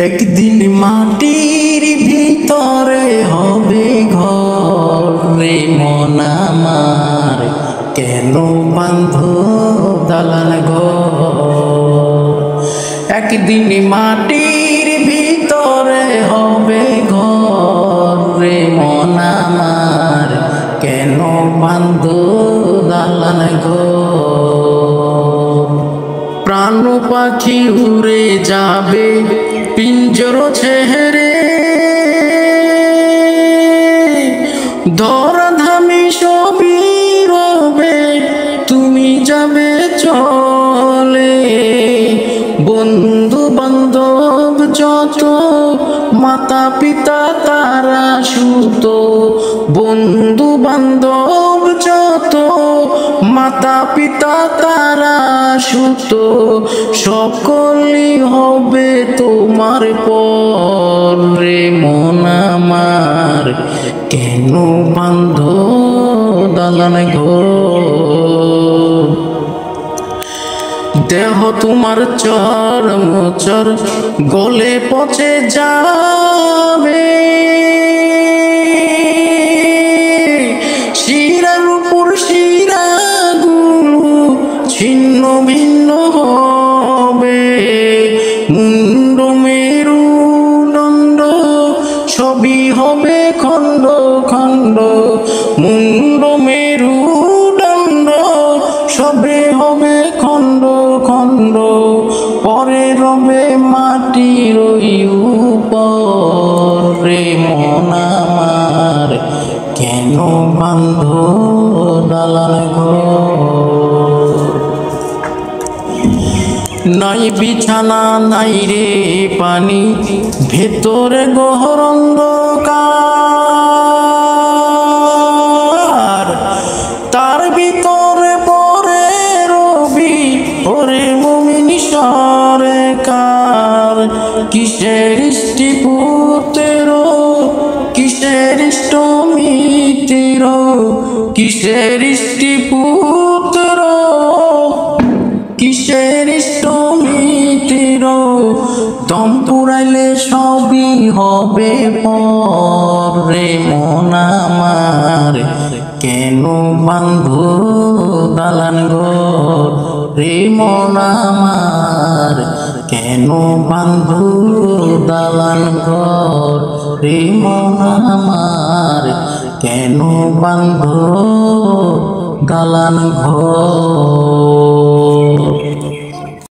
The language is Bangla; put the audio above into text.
একদিন মাটির ভিতরে হবে ঘর রে মন আমার, কেন বাঁধো দালান ঘর। একদিন মাটির ভিতরে হবে ঘর রে মন আমার, কেন বাঁধো দালান ঘর। প্রাণ পাখি উড়ে যাবে পিঞ্জর ছেড়ে, ধরাধামী সবই রবে তুমি যাবে চলে। বন্ধু বান্ধব যত মাতা পিতা তারা সুত, বন্ধু বান্ধব যত মাতা পিতা তারা সুত, সকলই হবে তোমার পর রে মন আমার, কেন বাঁধো দালান ঘর। দেহ তোমার চর মোচর গলে পচে যাবে, শিরার উপর শিরাগুলো ছিন্ন ভিন্ন হবে। মুন্ড মেরুদণ্ড সবই হবে খণ্ড খণ্ড, মুন্ড মেরুদণ্ড সবে হবে খণ্ড খণ্ড। পরে রবে মাটির উপর রে মন আমার, কেন বাঁধো দালান ঘর। নাই বিছানা নাই রে পানি, ভেতরে গহর অন্ধকার, তার ভিতরে পরে রবি ওরে মুমিন সরকার। কিসের ইষ্টি পুত্র কিসের ইষ্ট মিত্র, কিসের ইষ্টি পুত্র কিসের ইষ্ট মিত্র, দম পুরাইলে সবই হবে পর রে মন আমার, কেন বাঁধো দালান ঘর রে মন আমার, কেন বাঁধো দালান ঘর রে মন আমার, কেন বাঁধো দালান ঘর।